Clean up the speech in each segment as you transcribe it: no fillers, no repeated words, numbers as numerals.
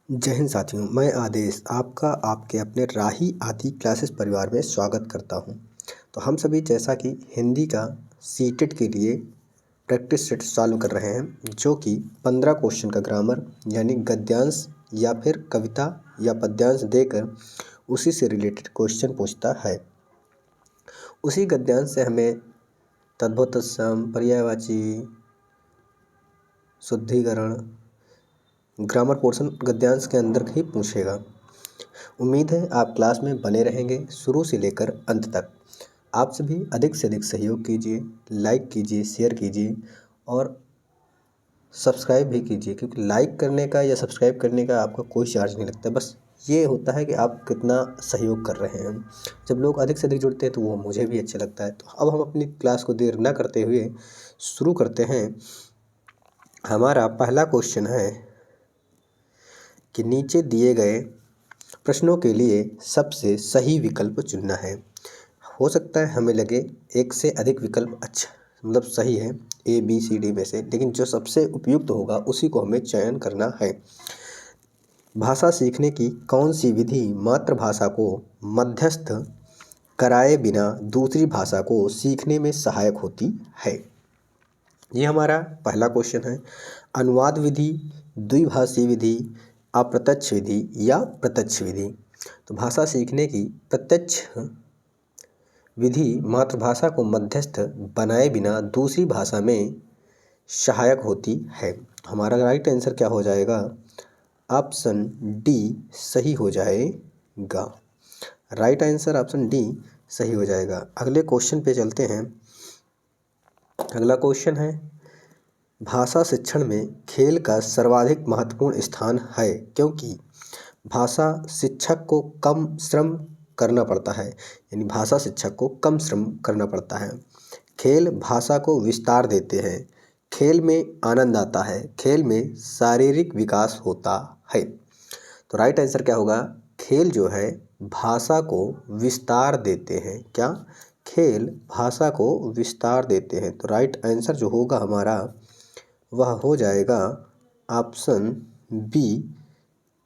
जय हिंद साथियों, मैं आदेश आपका आपके अपने राही आदि क्लासेस परिवार में स्वागत करता हूं। तो हम सभी जैसा कि हिंदी का सीटेट के लिए प्रैक्टिस सेट सॉल्व कर रहे हैं, जो कि 15 क्वेश्चन का ग्रामर यानी गद्यांश या फिर कविता या पद्यांश देकर उसी से रिलेटेड क्वेश्चन पूछता है। उसी गद्यांश से हमें तद्भव तत्सम, पर्यायवाची, शुद्धिकरण, ग्रामर पोर्शन गद्यांश के अंदर ही पूछेगा। उम्मीद है आप क्लास में बने रहेंगे शुरू से लेकर अंत तक। आप सभी अधिक से अधिक सहयोग कीजिए, लाइक कीजिए, शेयर कीजिए और सब्सक्राइब भी कीजिए, क्योंकि लाइक करने का या सब्सक्राइब करने का आपका कोई चार्ज नहीं लगता। बस ये होता है कि आप कितना सहयोग कर रहे हैं। जब लोग अधिक से अधिक जुड़ते हैं तो वो मुझे भी अच्छा लगता है। तो अब हम अपनी क्लास को देर न करते हुए शुरू करते हैं। हमारा पहला क्वेश्चन है कि नीचे दिए गए प्रश्नों के लिए सबसे सही विकल्प चुनना है। हो सकता है हमें लगे एक से अधिक विकल्प अच्छा मतलब सही है ए बी सी डी में से, लेकिन जो सबसे उपयुक्त होगा उसी को हमें चयन करना है। भाषा सीखने की कौन सी विधि मातृभाषा को मध्यस्थ कराए बिना दूसरी भाषा को सीखने में सहायक होती है? ये हमारा पहला क्वेश्चन है। अनुवाद विधि, द्विभाषी विधि, अप्रत्यक्ष विधि या प्रत्यक्ष विधि। तो भाषा सीखने की प्रत्यक्ष विधि मातृभाषा को मध्यस्थ बनाए बिना दूसरी भाषा में सहायक होती है। हमारा राइट आंसर क्या हो जाएगा? ऑप्शन डी सही हो जाएगा। राइट आंसर ऑप्शन डी सही हो जाएगा। अगले क्वेश्चन पे चलते हैं। अगला क्वेश्चन है, भाषा शिक्षण में खेल का सर्वाधिक महत्वपूर्ण स्थान है, क्योंकि भाषा शिक्षक को कम श्रम करना पड़ता है। यानी भाषा शिक्षक को कम श्रम करना पड़ता है। खेल भाषा को विस्तार देते हैं। खेल में आनंद आता है। खेल में शारीरिक विकास होता है। तो राइट आंसर क्या होगा? खेल जो है भाषा को विस्तार देते हैं। क्या? खेल भाषा को विस्तार देते हैं। तो राइट आंसर जो होगा हमारा वह हो जाएगा ऑप्शन बी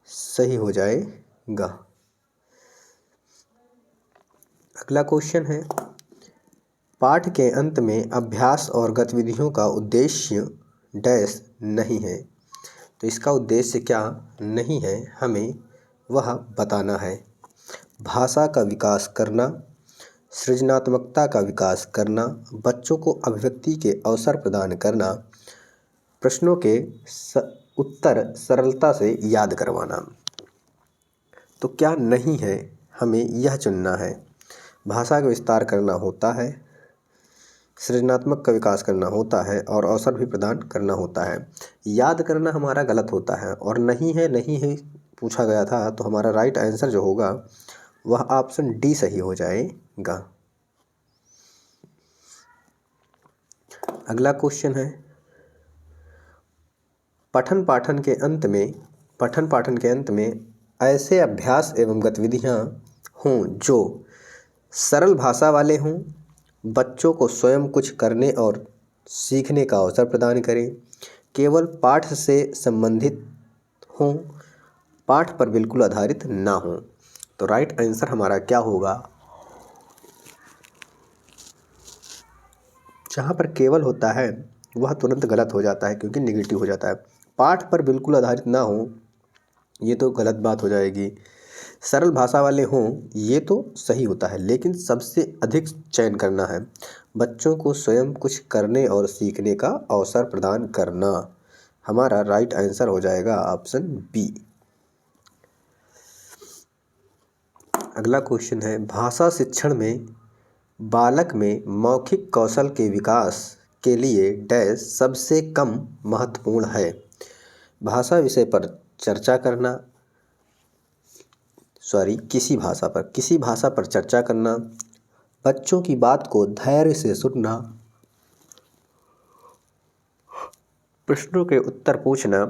सही हो जाएगा। अगला क्वेश्चन है, पाठ के अंत में अभ्यास और गतिविधियों का उद्देश्य डैश नहीं है। तो इसका उद्देश्य क्या नहीं है, हमें वह बताना है। भाषा का विकास करना, सृजनात्मकता का विकास करना, बच्चों को अभिव्यक्ति के अवसर प्रदान करना, प्रश्नों के उत्तर सरलता से याद करवाना। तो क्या नहीं है, हमें यह चुनना है। भाषा का विस्तार करना होता है, सृजनात्मक का विकास करना होता है और अवसर भी प्रदान करना होता है। याद करना हमारा गलत होता है और नहीं है पूछा गया था, तो हमारा राइट आंसर जो होगा वह ऑप्शन डी सही हो जाएगा। अगला क्वेश्चन है, पठन पाठन के अंत में ऐसे अभ्यास एवं गतिविधियाँ हों जो सरल भाषा वाले हों, बच्चों को स्वयं कुछ करने और सीखने का अवसर प्रदान करें, केवल पाठ से संबंधित हों, पाठ पर बिल्कुल आधारित ना हों। तो राइट आंसर हमारा क्या होगा? जहाँ पर केवल होता है वह तुरंत गलत हो जाता है, क्योंकि नेगेटिव हो जाता है। पाठ पर बिल्कुल आधारित ना हो, ये तो गलत बात हो जाएगी। सरल भाषा वाले हों, ये तो सही होता है, लेकिन सबसे अधिक चयन करना है। बच्चों को स्वयं कुछ करने और सीखने का अवसर प्रदान करना। हमारा राइट आंसर हो जाएगा ऑप्शन बी। अगला क्वेश्चन है, भाषा शिक्षण में बालक में मौखिक कौशल के विकास के लिए डैश सबसे कम महत्वपूर्ण है। भाषा विषय पर चर्चा करना, किसी भाषा पर चर्चा करना, बच्चों की बात को धैर्य से सुनना, प्रश्नों के उत्तर पूछना,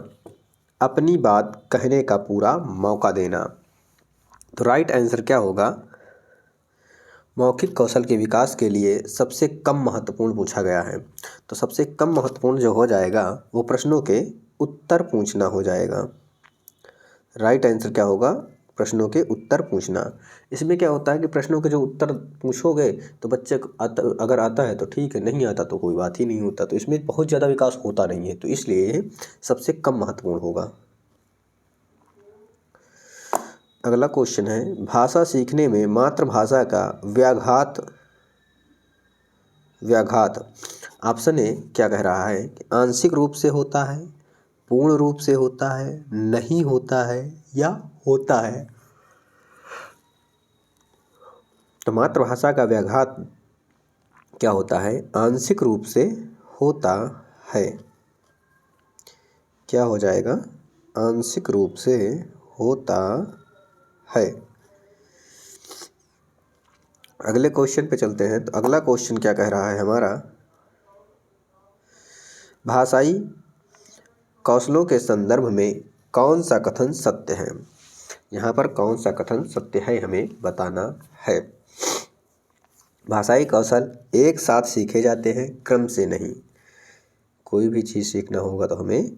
अपनी बात कहने का पूरा मौका देना। तो राइट आंसर क्या होगा? मौखिक कौशल के विकास के लिए सबसे कम महत्वपूर्ण पूछा गया है, तो सबसे कम महत्वपूर्ण जो हो जाएगा वो प्रश्नों के उत्तर पूछना हो जाएगा। राइट आंसर क्या होगा, प्रश्नों के उत्तर पूछना। इसमें क्या होता है कि प्रश्नों के जो उत्तर पूछोगे तो बच्चे को अगर आता है तो ठीक है, नहीं आता तो कोई बात ही नहीं होता, तो इसमें बहुत ज़्यादा विकास होता नहीं है, तो इसलिए ये सबसे कम महत्वपूर्ण होगा। अगला क्वेश्चन है, भाषा सीखने में मातृभाषा का व्याघात ऑप्शन ए क्या कह रहा है कि आंशिक रूप से होता है, पूर्ण रूप से होता है, नहीं होता है या होता है। तो मातृभाषा का व्याघात क्या होता है, आंशिक रूप से होता है। क्या हो जाएगा, आंशिक रूप से होता है। अगले क्वेश्चन पे चलते हैं। तो अगला क्वेश्चन क्या कह रहा है हमारा, भाषाई कौशलों के संदर्भ में कौन सा कथन सत्य है। यहाँ पर कौन सा कथन सत्य है हमें बताना है। भाषाई कौशल एक साथ सीखे जाते हैं, क्रम से नहीं। कोई भी चीज़ सीखना होगा तो हमें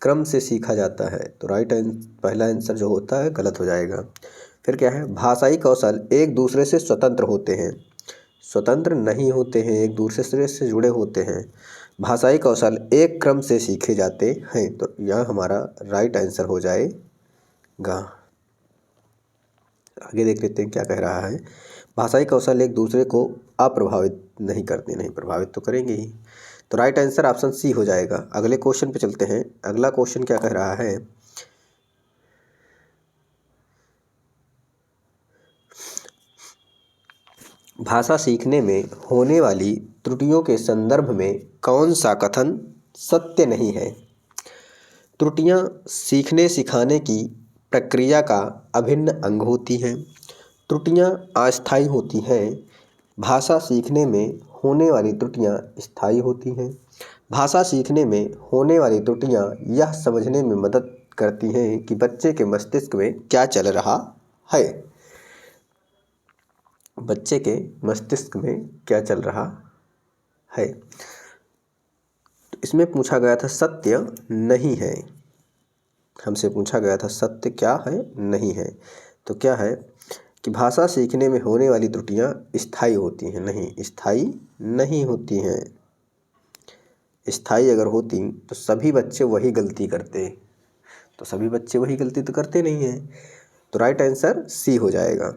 क्रम से सीखा जाता है, तो पहला आंसर जो होता है गलत हो जाएगा। फिर क्या है, भाषाई कौशल एक दूसरे से स्वतंत्र होते हैं, स्वतंत्र नहीं होते हैं, एक दूसरे से जुड़े होते हैं। भाषाई कौशल एक क्रम से सीखे जाते हैं, तो यह हमारा राइट आंसर हो जाएगा। आगे देख लेते हैं क्या कह रहा है, भाषाई कौशल एक दूसरे को अप्रभावित नहीं करते, नहीं प्रभावित तो करेंगे ही, तो राइट आंसर ऑप्शन सी हो जाएगा। अगले क्वेश्चन पे चलते हैं। अगला क्वेश्चन क्या कह रहा है, भाषा सीखने में होने वाली त्रुटियों के संदर्भ में कौन सा कथन सत्य नहीं है। त्रुटियां सीखने सिखाने की प्रक्रिया का अभिन्न अंग होती हैं। त्रुटियां अस्थायी होती हैं। भाषा सीखने में होने वाली त्रुटियां स्थायी होती हैं। भाषा सीखने में होने वाली त्रुटियां यह समझने में मदद करती हैं कि बच्चे के मस्तिष्क में क्या चल रहा है। बच्चे के मस्तिष्क में क्या चल रहा है। तो इसमें पूछा गया था सत्य नहीं है, हमसे पूछा गया था सत्य क्या है, नहीं है। तो क्या है कि भाषा सीखने में होने वाली त्रुटियां स्थायी होती हैं, नहीं स्थायी नहीं होती हैं। स्थायी अगर होती तो सभी बच्चे वही गलती करते, तो सभी बच्चे वही गलती तो करते नहीं हैं, तो राइट आंसर सी हो जाएगा।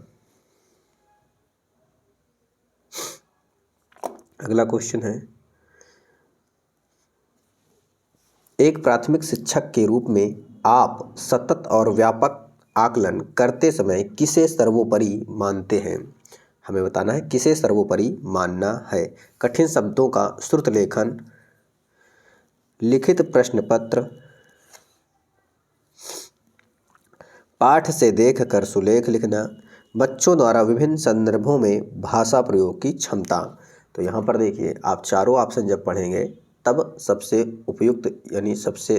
अगला क्वेश्चन है, एक प्राथमिक शिक्षक के रूप में आप सतत और व्यापक आकलन करते समय किसे सर्वोपरि मानते हैं। हमें बताना है किसे सर्वोपरि मानना है। कठिन शब्दों का श्रुत लेखन, लिखित प्रश्न पत्र, पाठ से देख कर सुलेख लिखना, बच्चों द्वारा विभिन्न संदर्भों में भाषा प्रयोग की क्षमता। तो यहाँ पर देखिए, आप चारों ऑप्शन जब पढ़ेंगे तब सबसे उपयुक्त यानी सबसे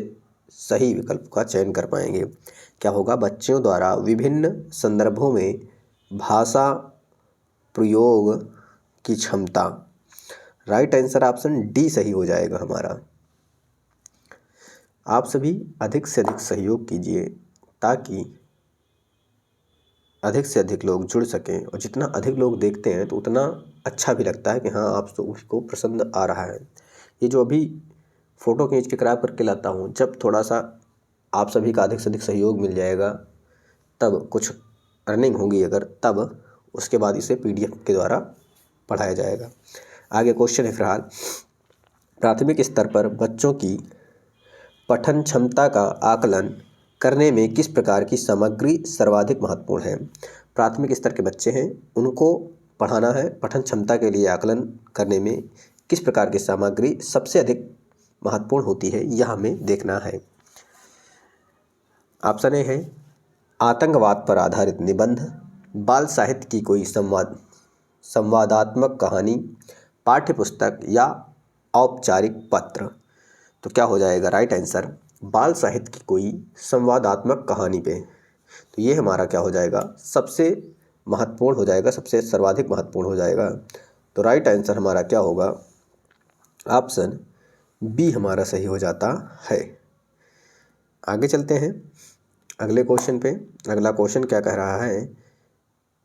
सही विकल्प का चयन कर पाएंगे। क्या होगा, बच्चों द्वारा विभिन्न संदर्भों में भाषा प्रयोग की क्षमता। राइट आंसर ऑप्शन डी सही हो जाएगा हमारा। आप सभी अधिक से अधिक सहयोग कीजिए ताकि अधिक से अधिक लोग जुड़ सकें, और जितना अधिक लोग देखते हैं तो उतना अच्छा भी लगता है कि हाँ आप उसको पसंद आ रहा है। ये जो अभी फ़ोटो खींच के क्रॉप करके लाता हूँ, जब थोड़ा सा आप सभी का अधिक से अधिक सहयोग मिल जाएगा, तब कुछ अर्निंग होगी अगर, तब उसके बाद इसे PDF के द्वारा पढ़ाया जाएगा। आगे क्वेश्चन है फिलहाल, प्राथमिक स्तर पर बच्चों की पठन क्षमता का आकलन करने में किस प्रकार की सामग्री सर्वाधिक महत्वपूर्ण है। प्राथमिक स्तर के बच्चे हैं, उनको पढ़ाना है, पठन क्षमता के लिए आकलन करने में किस प्रकार की सामग्री सबसे अधिक महत्वपूर्ण होती है, यह हमें देखना है। ऑप्शन ए है आतंकवाद पर आधारित निबंध, बाल साहित्य की कोई संवादात्मक कहानी, पाठ्यपुस्तक या औपचारिक पत्र। तो क्या हो जाएगा राइट आंसर, बाल साहित्य की कोई संवादात्मक कहानी पे। तो ये हमारा क्या हो जाएगा, सबसे महत्वपूर्ण हो जाएगा, सबसे सर्वाधिक महत्वपूर्ण हो जाएगा। तो राइट आंसर हमारा क्या होगा, ऑप्शन बी हमारा सही हो जाता है। आगे चलते हैं। अगले क्वेश्चन पे अगला क्वेश्चन क्या कह रहा है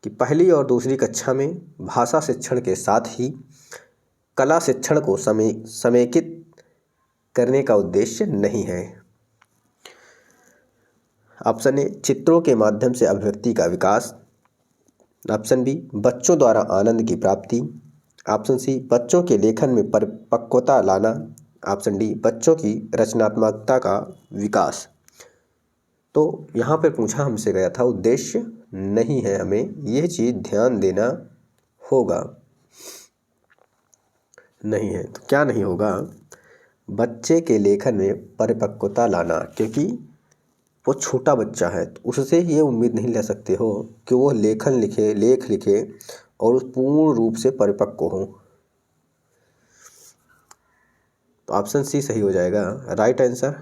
कि पहली और दूसरी कक्षा में भाषा शिक्षण के साथ ही कला शिक्षण को समेकित करने का उद्देश्य नहीं है। ऑप्शन ए चित्रों के माध्यम से अभिव्यक्ति का विकास, ऑप्शन बी बच्चों द्वारा आनंद की प्राप्ति, ऑप्शन सी बच्चों के लेखन में परिपक्वता लाना, ऑप्शन डी बच्चों की रचनात्मकता का विकास। तो यहाँ पे पूछा हमसे गया था उद्देश्य नहीं है, हमें यह चीज़ ध्यान देना होगा। नहीं है तो क्या नहीं होगा? बच्चे के लेखन में परिपक्वता लाना, क्योंकि वो छोटा बच्चा है तो उससे ये उम्मीद नहीं ले सकते हो कि वो लेख लिखे और पूर्ण रूप से परिपक्व हो। तो ऑप्शन सी सही हो जाएगा राइट आंसर।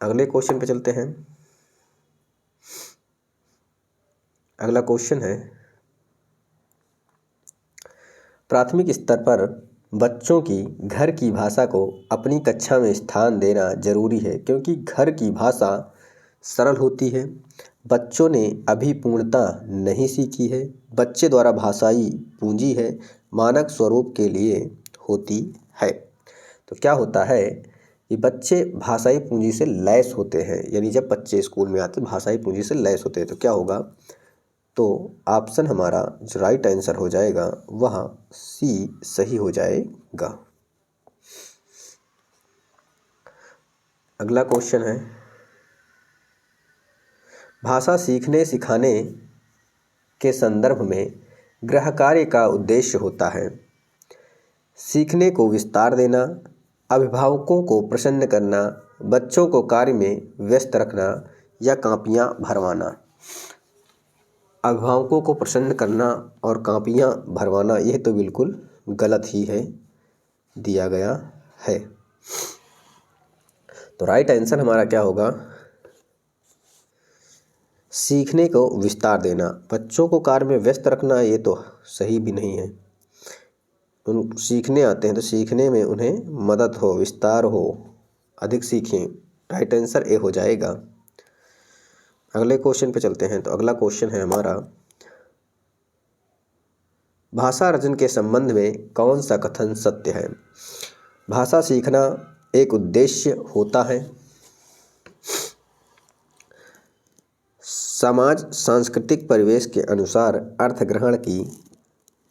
अगले क्वेश्चन पे चलते हैं। अगला क्वेश्चन है प्राथमिक स्तर पर बच्चों की घर की भाषा को अपनी कक्षा में स्थान देना जरूरी है, क्योंकि घर की भाषा सरल होती है। बच्चों ने अभी पूर्णता नहीं सीखी है। बच्चे द्वारा भाषाई पूंजी है, मानक स्वरूप के लिए होती है। तो क्या होता है कि बच्चे भाषाई पूंजी से लैस होते हैं, यानी जब बच्चे स्कूल में आते भाषाई पूंजी से लैस होते हैं। तो क्या होगा? तो ऑप्शन हमारा जो राइट आंसर हो जाएगा वह सी सही हो जाएगा। अगला क्वेश्चन है भाषा सीखने सिखाने के संदर्भ में गृह कार्य का उद्देश्य होता है सीखने को विस्तार देना, अभिभावकों को प्रसन्न करना, बच्चों को कार्य में व्यस्त रखना या कापियां भरवाना। अभिभावकों को प्रसन्न करना और कापियां भरवाना, यह तो बिल्कुल गलत ही है, दिया गया है। तो राइट आंसर हमारा क्या होगा? सीखने को विस्तार देना। बच्चों को कार्य में व्यस्त रखना ये तो सही भी नहीं है। उन सीखने आते हैं तो सीखने में उन्हें मदद हो, विस्तार हो, अधिक सीखें। राइट आंसर ए हो जाएगा। अगले क्वेश्चन पे चलते हैं। तो अगला क्वेश्चन है हमारा भाषा अर्जन के संबंध में कौन सा कथन सत्य है? भाषा सीखना एक उद्देश्य होता है। समाज सांस्कृतिक परिवेश के अनुसार अर्थ ग्रहण की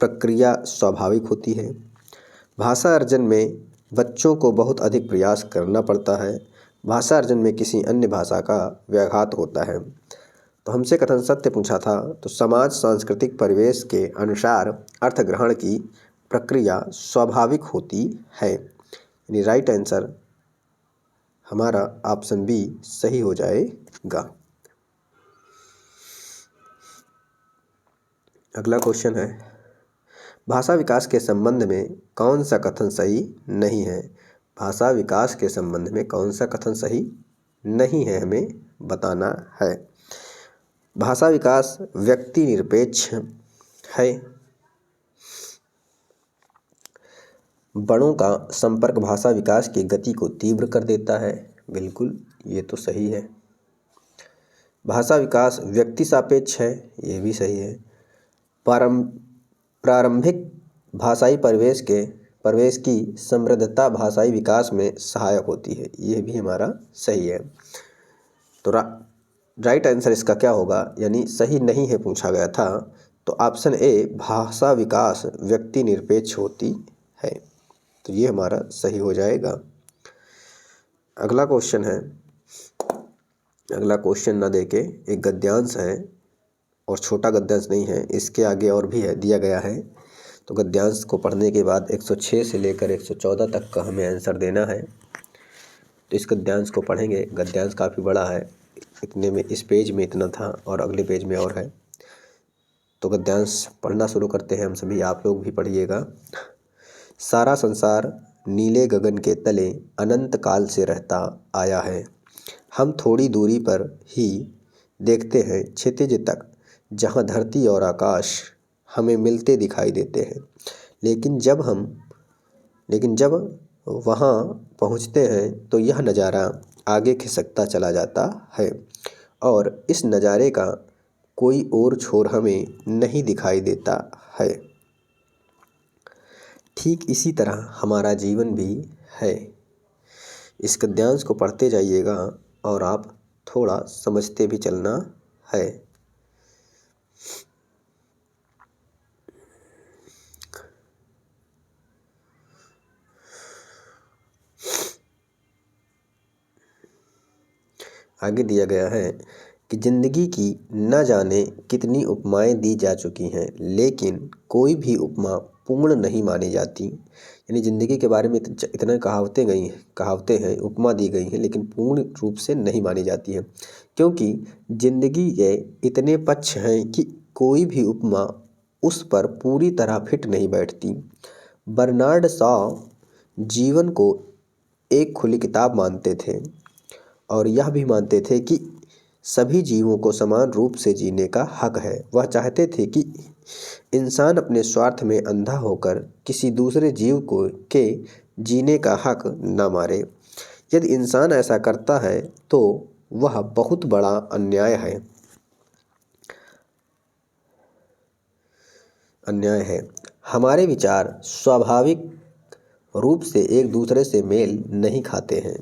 प्रक्रिया स्वाभाविक होती है। भाषा अर्जन में बच्चों को बहुत अधिक प्रयास करना पड़ता है। भाषा अर्जन में किसी अन्य भाषा का व्याघात होता है। तो हमसे कथन सत्य पूछा था, तो समाज सांस्कृतिक परिवेश के अनुसार अर्थ ग्रहण की प्रक्रिया स्वाभाविक होती है, यानी राइट आंसर हमारा ऑप्शन बी सही हो जाएगा। अगला क्वेश्चन है भाषा विकास के संबंध में कौन सा कथन सही नहीं है? भाषा विकास के संबंध में कौन सा कथन सही नहीं है, हमें बताना है। भाषा विकास व्यक्ति निरपेक्ष है। बड़ों का संपर्क भाषा विकास की गति को तीव्र कर देता है, बिल्कुल ये तो सही है। भाषा विकास व्यक्ति सापेक्ष है, ये भी सही है। प्रारंभिक भाषाई परिवेश की समृद्धता भाषाई विकास में सहायक होती है, यह भी हमारा सही है। तो राइट आंसर इसका क्या होगा, यानी सही नहीं है पूछा गया था, तो ऑप्शन ए भाषा विकास व्यक्ति निरपेक्ष होती है, तो ये हमारा सही हो जाएगा। अगला क्वेश्चन है, अगला क्वेश्चन ना देके एक गद्यांश है और छोटा गद्यांश नहीं है, इसके आगे और भी है दिया गया है। तो गद्यांश को पढ़ने के बाद 106 से लेकर 114 तक का हमें आंसर देना है। तो इस गद्यांश को पढ़ेंगे। गद्यांश काफ़ी बड़ा है, इतने में इस पेज में इतना था और अगले पेज में और है। तो गद्यांश पढ़ना शुरू करते हैं हम सभी, आप लोग भी पढ़िएगा। सारा संसार नीले गगन के तले अनंत काल से रहता आया है। हम थोड़ी दूरी पर ही देखते हैं क्षितिज तक, जहाँ धरती और आकाश हमें मिलते दिखाई देते हैं। लेकिन जब वहाँ पहुँचते हैं तो यह नज़ारा आगे खिसकता चला जाता है और इस नज़ारे का कोई और छोर हमें नहीं दिखाई देता है। ठीक इसी तरह हमारा जीवन भी है। इस गद्यांश को पढ़ते जाइएगा और आप थोड़ा समझते भी चलना है। आगे दिया गया है कि जिंदगी की न जाने कितनी उपमाएं दी जा चुकी हैं, लेकिन कोई भी उपमा पूर्ण नहीं मानी जाती। यानी ज़िंदगी के बारे में इतने कहावतें हैं, उपमा दी गई हैं, लेकिन पूर्ण रूप से नहीं मानी जाती है, क्योंकि ज़िंदगी के इतने पक्ष हैं कि कोई भी उपमा उस पर पूरी तरह फिट नहीं बैठती। बर्नार्ड शॉ जीवन को एक खुली किताब मानते थे और यह भी मानते थे कि सभी जीवों को समान रूप से जीने का हक है। वह चाहते थे कि इंसान अपने स्वार्थ में अंधा होकर किसी दूसरे जीव को के जीने का हक न मारे। यदि इंसान ऐसा करता है तो वह बहुत बड़ा अन्याय है। हमारे विचार स्वाभाविक रूप से एक दूसरे से मेल नहीं खाते हैं,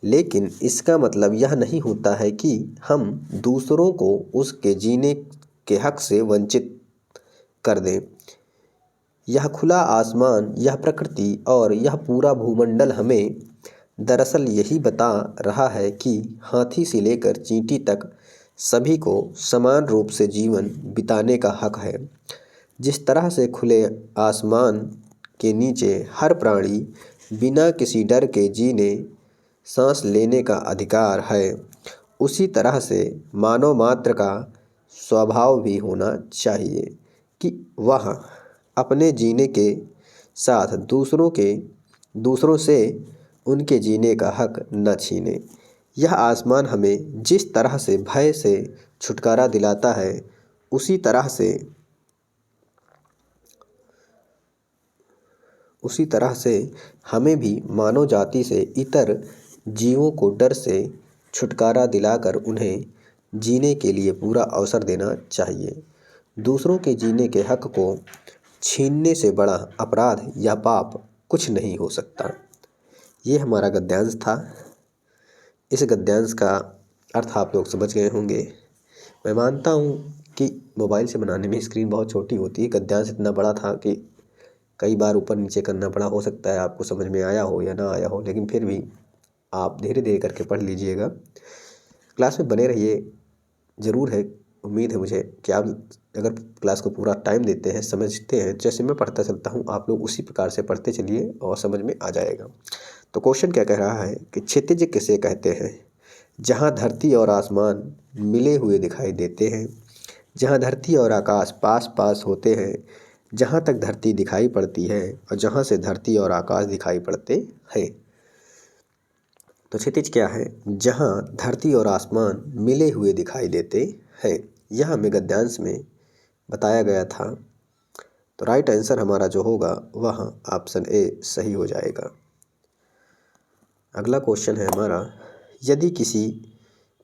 लेकिन इसका मतलब यह नहीं होता है कि हम दूसरों को उसके जीने के हक से वंचित कर दें। यह खुला आसमान, यह प्रकृति और यह पूरा भूमंडल हमें दरअसल यही बता रहा है कि हाथी से लेकर चींटी तक सभी को समान रूप से जीवन बिताने का हक है। जिस तरह से खुले आसमान के नीचे हर प्राणी बिना किसी डर के जीने सांस लेने का अधिकार है, उसी तरह से मानव मात्र का स्वभाव भी होना चाहिए कि वह अपने जीने के साथ दूसरों से उनके जीने का हक न छीने। यह आसमान हमें जिस तरह से भय से छुटकारा दिलाता है, उसी तरह से हमें भी मानव जाति से इतर जीवों को डर से छुटकारा दिलाकर उन्हें जीने के लिए पूरा अवसर देना चाहिए। दूसरों के जीने के हक को छीनने से बड़ा अपराध या पाप कुछ नहीं हो सकता। ये हमारा गद्यांश था। इस गद्यांश का अर्थ आप लोग समझ गए होंगे। मैं मानता हूँ कि मोबाइल से बनाने में स्क्रीन बहुत छोटी होती है। गद्यांश इतना बड़ा था कि कई बार ऊपर नीचे करना पड़ा। हो सकता है आपको समझ में आया हो या ना आया हो, लेकिन फिर भी आप धीरे धीरे करके पढ़ लीजिएगा। क्लास में बने रहिए। ज़रूर है, उम्मीद है मुझे कि आप अगर क्लास को पूरा टाइम देते हैं, समझते हैं, जैसे मैं पढ़ता चलता हूँ आप लोग उसी प्रकार से पढ़ते चलिए और समझ में आ जाएगा। तो क्वेश्चन क्या कह रहा है कि क्षितिज किसे कहते हैं? जहाँ धरती और आसमान मिले हुए दिखाई देते हैं, जहाँ धरती और आकाश पास पास होते हैं, जहाँ तक धरती दिखाई पड़ती है और जहाँ से धरती और आकाश दिखाई पड़ते हैं। तो क्षितिज क्या है? जहाँ धरती और आसमान मिले हुए दिखाई देते हैं। यह हमें गद्यांश में बताया गया था। तो राइट आंसर हमारा जो होगा वह ऑप्शन ए सही हो जाएगा। अगला क्वेश्चन है हमारा, यदि किसी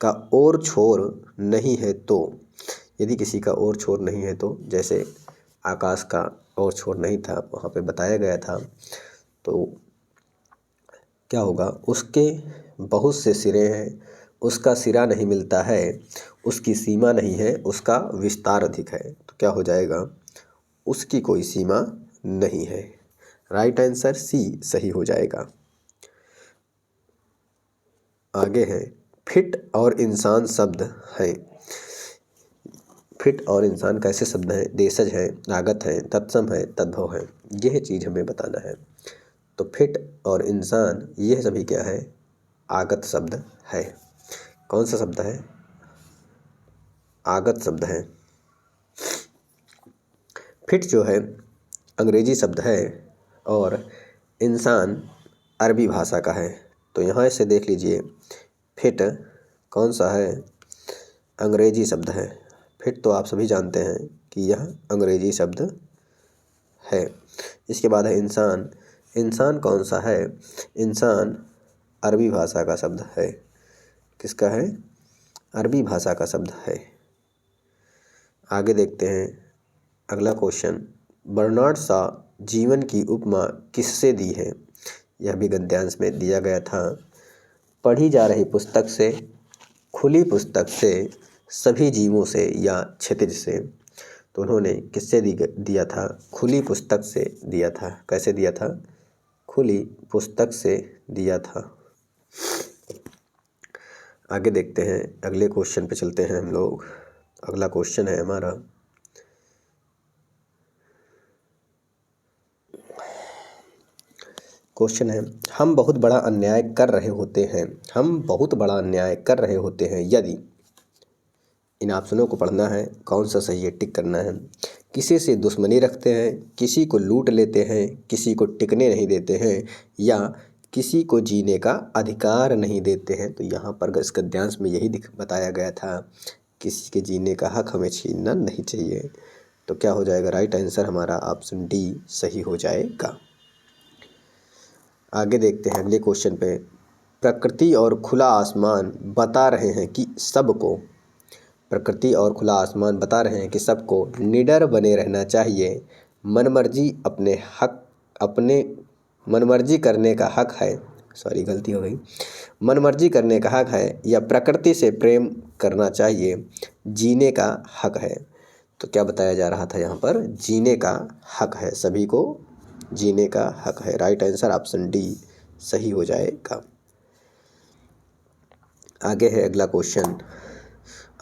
का और छोर नहीं है तो? यदि किसी का और छोर नहीं है तो, जैसे आकाश का और छोर नहीं था, वहाँ पे बताया गया था, तो क्या होगा? उसके बहुत से सिरे हैं, उसका सिरा नहीं मिलता है, उसकी सीमा नहीं है, उसका विस्तार अधिक है। तो क्या हो जाएगा? उसकी कोई सीमा नहीं है। राइट आंसर सी सही हो जाएगा। आगे है, फिट और इंसान शब्द हैं। फिट और इंसान कैसे शब्द हैं? देशज हैं, आगत हैं, तत्सम है, तद्भव है। यह चीज़ हमें बताना है। तो फिट और इंसान यह सभी क्या है? आगत शब्द है। कौन सा शब्द है? आगत शब्द है। फिट जो है अंग्रेजी शब्द है और इंसान अरबी भाषा का है। तो यहाँ से देख लीजिए, फिट कौन सा है? अंग्रेजी शब्द है। फिट तो आप सभी जानते हैं कि यह अंग्रेजी शब्द है। इसके बाद है इंसान। इंसान कौन सा है? इंसान अरबी भाषा का शब्द है। किसका है? अरबी भाषा का शब्द है। आगे देखते हैं अगला क्वेश्चन। बर्नार्ड शॉ जीवन की उपमा किससे दी है? यह भी गद्यांश में दिया गया था। पढ़ी जा रही पुस्तक से, खुली पुस्तक से, सभी जीवों से या क्षितिज से। तो उन्होंने किससे दिया था? खुली पुस्तक से दिया था। कैसे दिया था? खुली पुस्तक से दिया था। आगे देखते हैं अगले क्वेश्चन पे चलते हैं हम लोग। अगला क्वेश्चन है हमारा, क्वेश्चन है, हम बहुत बड़ा अन्याय कर रहे होते हैं। हम बहुत बड़ा अन्याय कर रहे होते हैं यदि। इन ऑप्शनों को पढ़ना है, कौन सा सही है टिक करना है। किसी से दुश्मनी रखते हैं, किसी को लूट लेते हैं, किसी को टिकने नहीं देते हैं, या किसी को जीने का अधिकार नहीं देते हैं। तो यहाँ पर इस गद्यांश में यही बताया गया था, किसी के जीने का हक हमें छीनना नहीं चाहिए। तो क्या हो जाएगा? राइट आंसर हमारा ऑप्शन डी सही हो जाएगा। आगे देखते हैं अगले क्वेश्चन पे। प्रकृति और खुला आसमान बता रहे हैं कि सबको, प्रकृति और खुला आसमान बता रहे हैं कि सबको निडर बने रहना चाहिए। मनमर्जी अपने मनमर्जी करने का हक है। सॉरी गलती हो गई। मनमर्जी करने का हक है या प्रकृति से प्रेम करना चाहिए, जीने का हक है। तो क्या बताया जा रहा था यहाँ पर? जीने का हक है, सभी को जीने का हक है। राइट आंसर ऑप्शन डी सही हो जाएगा। आगे है अगला क्वेश्चन।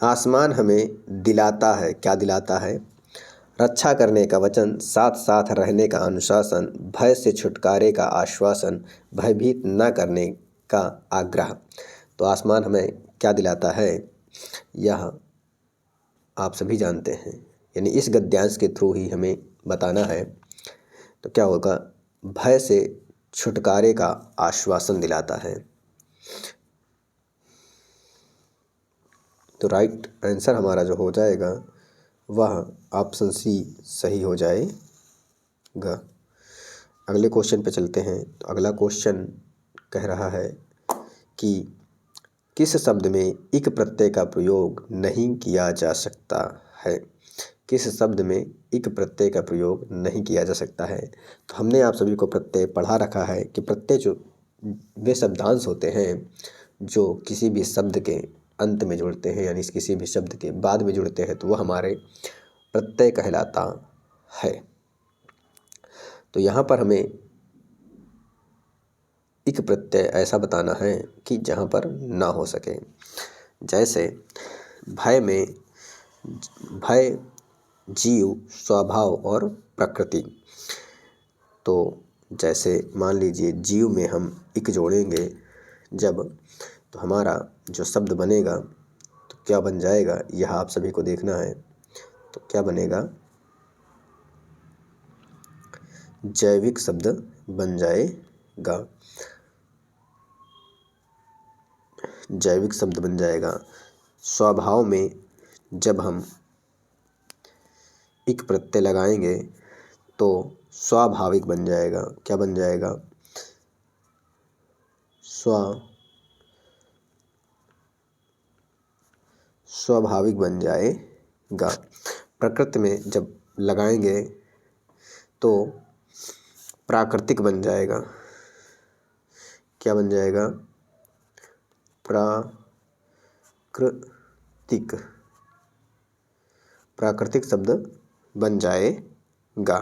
आसमान हमें दिलाता है, क्या दिलाता है? रक्षा करने का वचन, साथ साथ रहने का अनुशासन, भय से छुटकारे का आश्वासन, भयभीत न करने का आग्रह। तो आसमान हमें क्या दिलाता है? यह आप सभी जानते हैं, यानी इस गद्यांश के थ्रू ही हमें बताना है। तो क्या होगा? भय से छुटकारे का आश्वासन दिलाता है। तो राइट आंसर हमारा जो हो जाएगा वह ऑप्शन सी सही हो जाएगा। अगले क्वेश्चन पे चलते हैं। तो अगला क्वेश्चन कह रहा है कि किस शब्द में इक प्रत्यय का प्रयोग नहीं किया जा सकता है? किस शब्द में इक प्रत्यय का प्रयोग नहीं किया जा सकता है? तो हमने आप सभी को प्रत्यय पढ़ा रखा है कि प्रत्यय जो वे शब्दांश होते हैं जो किसी भी शब्द के अंत में जुड़ते हैं, यानी किसी भी शब्द के बाद में जुड़ते हैं, तो वह हमारे प्रत्यय कहलाता है। तो यहाँ पर हमें इक प्रत्यय ऐसा बताना है कि जहाँ पर ना हो सके। जैसे भय में भय, जीव, स्वभाव और प्रकृति। तो जैसे मान लीजिए जीव में हम इक जोड़ेंगे जब, तो हमारा जो शब्द बनेगा तो क्या बन जाएगा, यह आप सभी को देखना है। तो क्या बनेगा? जैविक शब्द बन जाएगा। जैविक शब्द बन जाएगा। स्वभाव में जब हम इक प्रत्यय लगाएंगे तो स्वाभाविक बन जाएगा। क्या बन जाएगा? स्वाभाविक बन जाएगा। प्रकृति में जब लगाएंगे तो प्राकृतिक बन जाएगा। क्या बन जाएगा? प्राकृतिक शब्द बन जाएगा।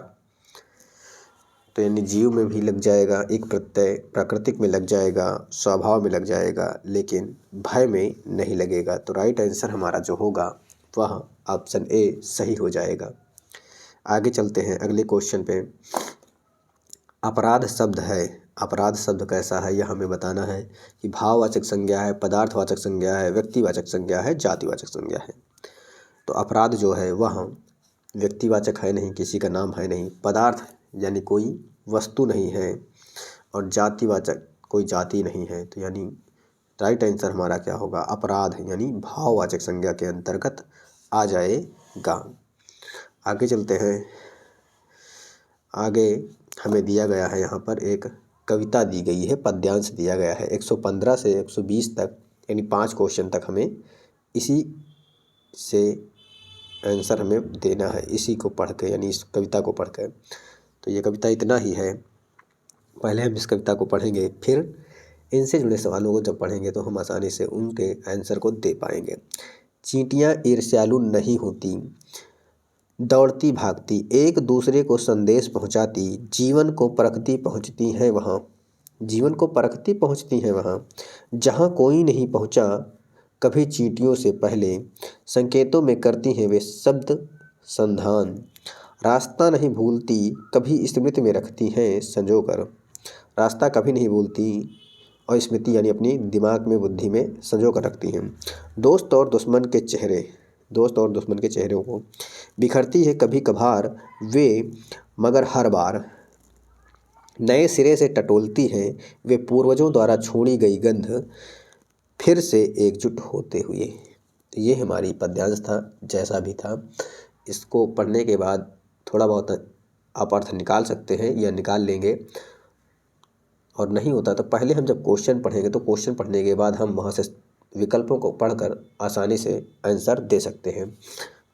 तो यानी जीव में भी लग जाएगा एक प्रत्यय, प्राकृतिक में लग जाएगा, स्वभाव में लग जाएगा, लेकिन भय में नहीं लगेगा। तो राइट आंसर हमारा जो होगा वह ऑप्शन ए सही हो जाएगा। आगे चलते हैं अगले क्वेश्चन पे। अपराध शब्द है, अपराध शब्द कैसा है यह हमें बताना है कि भाववाचक संज्ञा है, पदार्थवाचक संज्ञा है, व्यक्तिवाचक संज्ञा है, जातिवाचक संज्ञा है। तो अपराध जो है वह व्यक्तिवाचक है नहीं, किसी का नाम है नहीं, पदार्थ यानी कोई वस्तु नहीं है, और जातिवाचक कोई जाति नहीं है। तो यानी राइट आंसर हमारा क्या होगा? अपराध यानी भाववाचक संज्ञा के अंतर्गत आ जाएगा। आगे चलते हैं। आगे हमें दिया गया है यहाँ पर एक कविता दी गई है, पद्यांश दिया गया है। 115 से 120 तक यानी 5 क्वेश्चन तक हमें इसी से आंसर हमें देना है, इसी को पढ़ के यानी इस कविता को पढ़ कर। तो ये कविता इतना ही है। पहले हम इस कविता को पढ़ेंगे, फिर इनसे जुड़े सवालों को जब पढ़ेंगे तो हम आसानी से उनके आंसर को दे पाएंगे। चींटियाँ ईर्ष्यालु नहीं होती, दौड़ती भागती, एक दूसरे को संदेश पहुंचाती, जीवन को परखती पहुंचती हैं वहाँ, जीवन को परखती पहुंचती हैं वहाँ जहाँ कोई नहीं पहुंचा कभी चींटियों से पहले, संकेतों में करती हैं वे शब्द संधान, रास्ता नहीं भूलती कभी स्मृति में रखती हैं संजोकर, रास्ता कभी नहीं भूलती और स्मृति यानी अपनी दिमाग में, बुद्धि में संजो कर रखती हैं। दोस्त और दुश्मन के चेहरों को बिखरती है कभी कभार वे, मगर हर बार नए सिरे से टटोलती हैं वे, पूर्वजों द्वारा छोड़ी गई गंध फिर से एकजुट होते हुए। तो ये हमारी पद्यांश था। जैसा भी था, इसको पढ़ने के बाद थोड़ा बहुत आप अर्थ निकाल सकते हैं या निकाल लेंगे, और नहीं होता तो पहले हम जब क्वेश्चन पढ़ेंगे तो क्वेश्चन पढ़ने के बाद हम वहाँ से विकल्पों को पढ़कर आसानी से आंसर दे सकते हैं।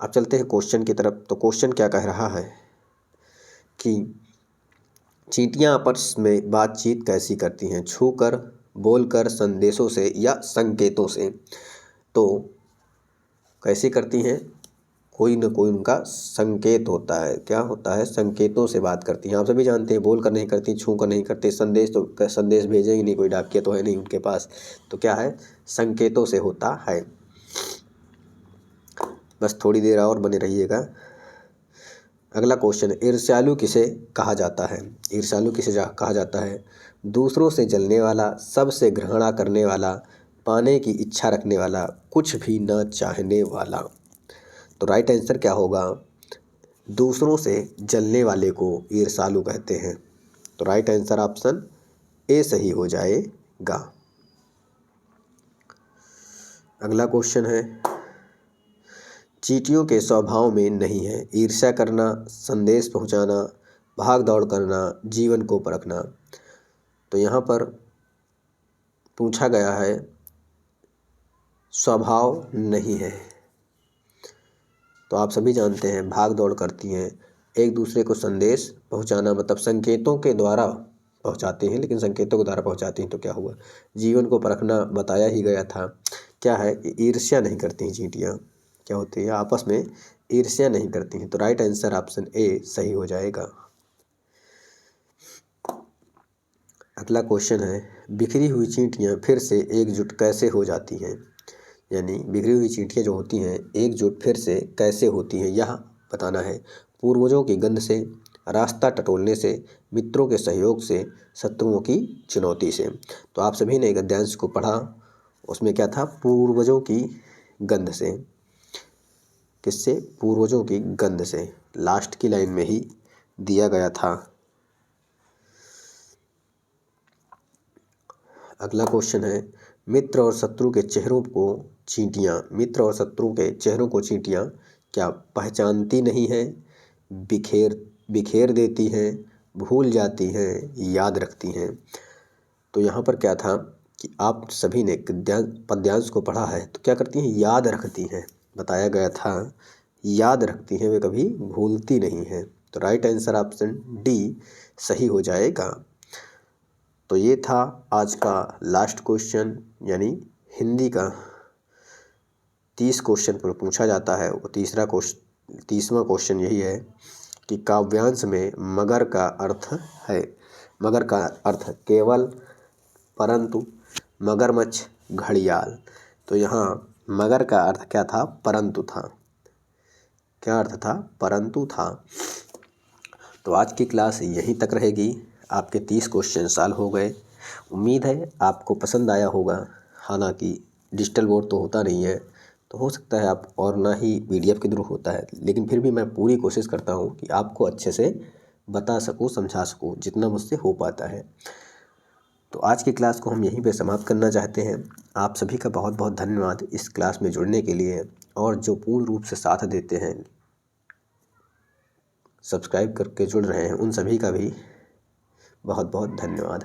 अब चलते हैं क्वेश्चन की तरफ। तो क्वेश्चन क्या कह रहा है कि चींटियाँ आपस में बातचीत कैसी करती हैं, छूकर, बोलकर, संदेशों से या संकेतों से। तो कैसे करती हैं, कोई न कोई उनका संकेत होता है। क्या होता है, संकेतों से बात करती हैं। आप सभी जानते हैं, बोल कर नहीं करती, छू कर नहीं करती, संदेश तो संदेश भेजे ही नहीं, कोई डाकिया तो है नहीं उनके पास, तो क्या है, संकेतों से होता है। बस थोड़ी देर और बने रहिएगा। अगला क्वेश्चन, ईर्ष्यालु किसे कहा जाता है? ईर्ष्यालु किसे कहा जाता है? दूसरों से जलने वाला, सबसे घृणा करने वाला, पाने की इच्छा रखने वाला, कुछ भी न चाहने वाला। तो राइट आंसर क्या होगा? दूसरों से जलने वाले को ईर्ष्यालु कहते हैं। तो राइट आंसर ऑप्शन ए सही हो जाएगा। अगला क्वेश्चन है, चींटियों के स्वभाव में नहीं है ईर्ष्या करना, संदेश पहुंचाना, भाग दौड़ करना, जीवन को परखना। तो यहाँ पर पूछा गया है स्वभाव नहीं है। तो आप सभी जानते हैं, भाग दौड़ करती हैं, एक दूसरे को संदेश पहुंचाना मतलब संकेतों के द्वारा पहुंचाते हैं, लेकिन संकेतों के द्वारा पहुंचाती हैं तो क्या हुआ, जीवन को परखना बताया ही गया था। क्या है, ईर्ष्या नहीं करती हैं चींटियाँ, क्या होती है, आपस में ईर्ष्या नहीं करती हैं। तो राइट आंसर ऑप्शन ए सही हो जाएगा। अगला क्वेश्चन है, बिखरी हुई चींटियाँ फिर से एकजुट कैसे हो जाती हैं? यानी बिखरी हुई चींटियाँ जो होती हैं एकजुट फिर से कैसे होती हैं, यह बताना है। पूर्वजों की गंध से, रास्ता टटोलने से, मित्रों के सहयोग से, शत्रुओं की चुनौती से। तो आप सभी ने गद्यांश को पढ़ा, उसमें क्या था, पूर्वजों की गंध से। किससे? पूर्वजों की गंध से। लास्ट की लाइन में ही दिया गया था। अगला क्वेश्चन है, मित्र और शत्रु के चेहरों को चींटियाँ, मित्र और शत्रु के चेहरों को चींटियाँ क्या पहचानती नहीं है, बिखेर देती हैं, भूल जाती हैं, याद रखती हैं। तो यहाँ पर क्या था कि आप सभी ने पद्यांश को पढ़ा है, तो क्या करती हैं, याद रखती हैं। बताया गया था याद रखती हैं, वे कभी भूलती नहीं हैं। तो राइट आंसर ऑप्शन डी सही हो जाएगा। तो ये था आज का लास्ट क्वेश्चन, यानी हिंदी का 30 क्वेश्चन पर पूछा जाता है। वो तीसवां क्वेश्चन यही है कि काव्यांश में मगर का अर्थ है। मगर का अर्थ केवल, परंतु, मगरमच्छ, घड़ियाल। तो यहाँ मगर का अर्थ क्या था, परंतु था। क्या अर्थ था, परंतु था। तो आज की क्लास यहीं तक रहेगी। आपके 30 क्वेश्चन सॉल्व हो गए। उम्मीद है आपको पसंद आया होगा। हालांकि डिजिटल बोर्ड तो होता नहीं है, तो हो सकता है आप, और ना ही PDF के थ्रू होता है, लेकिन फिर भी मैं पूरी कोशिश करता हूँ कि आपको अच्छे से बता सकूँ, समझा सकूँ, जितना मुझसे हो पाता है। तो आज की क्लास को हम यहीं पे समाप्त करना चाहते हैं। आप सभी का बहुत बहुत धन्यवाद इस क्लास में जुड़ने के लिए, और जो पूर्ण रूप से साथ देते हैं, सब्सक्राइब करके जुड़ रहे हैं, उन सभी का भी बहुत बहुत धन्यवाद।